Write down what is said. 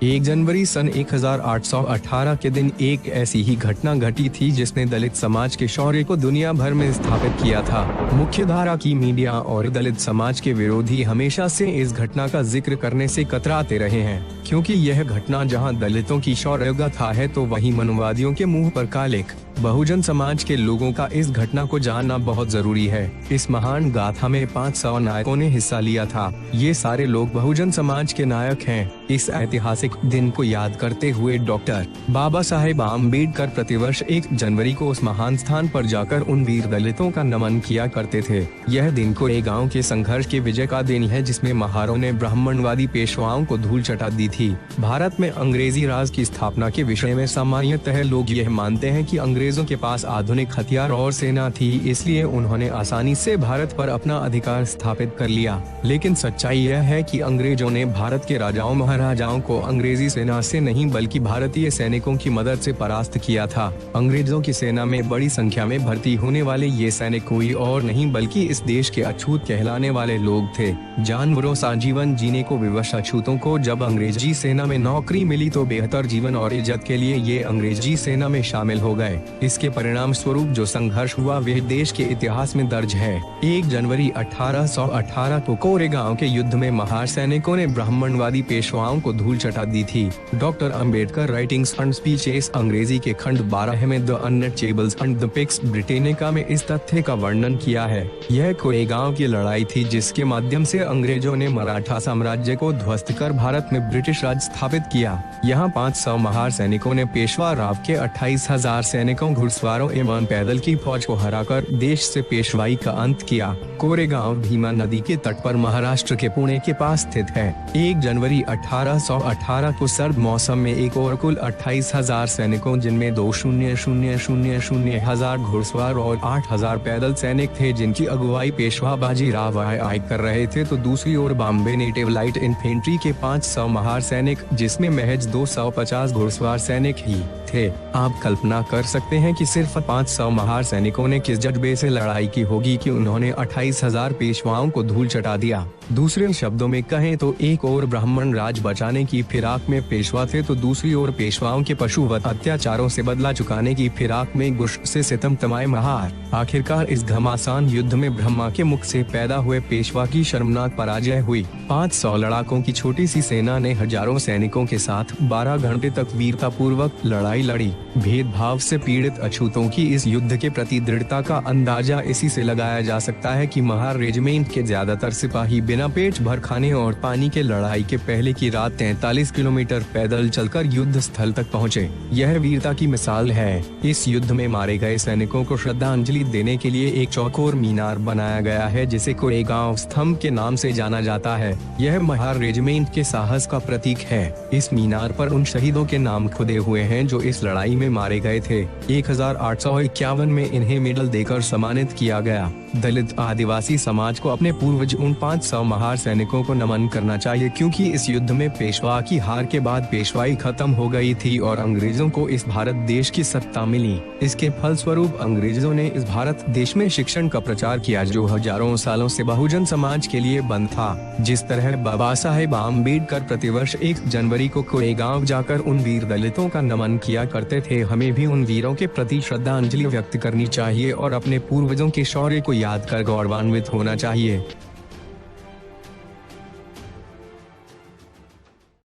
1 जनवरी सन 1818 के दिन एक ऐसी ही घटना घटी थी जिसने दलित समाज के शौर्य को दुनिया भर में स्थापित किया था। मुख्यधारा की मीडिया और दलित समाज के विरोधी हमेशा से इस घटना का जिक्र करने से कतराते रहे हैं, क्योंकि यह घटना जहां दलितों की शौर्य गाथा है तो वहीं मनुवादियों के मुंह पर कालिक। बहुजन समाज के लोगों का इस घटना को जानना बहुत जरूरी है। इस महान गाथा में 500 नायकों ने हिस्सा लिया था। ये सारे लोग बहुजन समाज के नायक हैं। इस ऐतिहासिक दिन को याद करते हुए डॉक्टर बाबा साहेब आम्बेडकर प्रतिवर्ष 1 जनवरी को उस महान स्थान पर जाकर उन वीर दलितों का नमन किया करते थे। यह दिन कोरेगांव के संघर्ष के विजय का दिन है, जिसमें महारों ने ब्राह्मणवादी पेशवाओं को धूल चटा दी थी। भारत में अंग्रेजी राज की स्थापना के विषय में सामान्यतः लोग यह मानते हैं कि अंग्रेजों के पास आधुनिक हथियार और सेना थी, इसलिए उन्होंने आसानी से भारत पर अपना अधिकार स्थापित कर लिया। लेकिन सच्चाई यह है कि अंग्रेजों ने भारत के राजाओं महाराजाओं को अंग्रेजी सेना से नहीं बल्कि भारतीय सैनिकों की मदद से परास्त किया था। अंग्रेजों की सेना में बड़ी संख्या में भर्ती होने वाले ये सैनिक कोई और नहीं बल्कि इस देश के अछूत कहलाने वाले लोग थे। जानवरों सा जीवन जीने को विवश अछूतों को जब अंग्रेजी सेना में नौकरी मिली तो बेहतर जीवन और इज्जत के लिए ये अंग्रेजी सेना में शामिल हो गए। इसके परिणाम स्वरूप जो संघर्ष हुआ वह देश के इतिहास में दर्ज है। 1 जनवरी 1818 को कोरेगांव के युद्ध में महार सैनिकों ने ब्राह्मणवादी पेशवाओं को धूल चटा दी थी। Doctor Ambedkar writings and speeches अंग्रेजी के खंड 12 में द अनटचेबल्स एंड द पिक्स ब्रिटेनिका में इस तथ्य का वर्णन किया है। यह कोरेगांव की लड़ाई थी जिसके माध्यम से अंग्रेजों ने मराठा साम्राज्य को ध्वस्त कर भारत में ब्रिटिश राज स्थापित किया। यहाँ 500 महार सैनिकों ने पेशवा राव के 28,000 सैनिकों, घुड़सवारों एवं पैदल की फौज को हराकर देश से पेशवाई का अंत किया। कोरेगांव भीमा नदी के तट पर महाराष्ट्र के पुणे के पास स्थित है। 1 जनवरी 1818 को सर्द मौसम में एक और कुल 28,000 सैनिकों, जिनमें 2,000 घुड़सवार और 8,000 पैदल सैनिक थे, जिनकी अगुवाई पेशवा बाजीराव आई कर रहे थे, तो दूसरी ओर बॉम्बे नेटिव लाइट इन्फेंट्री के 500 महार सैनिक, जिसमें महज 250 घुड़सवार सैनिक ही थे। आप कल्पना कर सकते हैं कि सिर्फ 500 महार सैनिकों ने किस जज्बे से लड़ाई की होगी कि उन्होंने 28,000 पेशवाओं को धूल चटा दिया। दूसरे शब्दों में कहें तो एक और ब्राह्मण राज बचाने की फिराक में पेशवा थे, तो दूसरी ओर पेशवाओं के पशुवत अत्याचारों से बदला चुकाने की फिराक में गुस्से से सितम तमाए महार। आखिरकार इस घमासान युद्ध में ब्रह्मा के मुख से पैदा हुए पेशवा की शर्मनाक पराजय हुई। 500 लड़ाकों की छोटी सी सेना ने हजारों सैनिकों के साथ 12 घंटे तक वीरता पूर्वक लड़ाई लड़ी। भेदभाव से पीड़ित अछूतों की इस युद्ध के प्रति दृढ़ता का अंदाजा इसी से लगाया जा सकता है कि महार रेजिमेंट के ज्यादातर सिपाही बिना पेट भर खाने और पानी के लड़ाई के पहले की रात 43 किलोमीटर पैदल चलकर युद्ध स्थल तक पहुँचे। यह वीरता की मिसाल है। इस युद्ध में मारे गए सैनिकों को श्रद्धांजलि देने के लिए एक चौकोर मीनार बनाया गया है, जिसे कोरेगांव स्तंभ के नाम से जाना जाता है। यह महार रेजिमेंट के साहस का प्रतीक है। इस मीनार पर उन शहीदों के नाम खुदे हुए हैं जो इस लड़ाई में मारे गए थे। 1851 में इन्हें मेडल देकर सम्मानित किया गया। दलित आदिवासी समाज को अपने पूर्वज उन 500 महार सैनिकों को नमन करना चाहिए, क्योंकि इस युद्ध में पेशवा की हार के बाद पेशवाई खत्म हो गई थी और अंग्रेजों को इस भारत देश की सत्ता मिली। इसके फलस्वरूप अंग्रेजों ने इस भारत देश में शिक्षण का प्रचार किया, जो हजारों सालों से बहुजन समाज के लिए बंद था। जिस तरह बाबा साहेब आम्बेडकर प्रतिवर्ष 1 जनवरी को कोरेगांव जाकर उन वीर दलितों का नमन किया करते थे, हमें भी उन वीरों के प्रति श्रद्धांजलि व्यक्त करनी चाहिए और अपने पूर्वजों के शौर्य को याद कर गौरवान्वित होना चाहिए।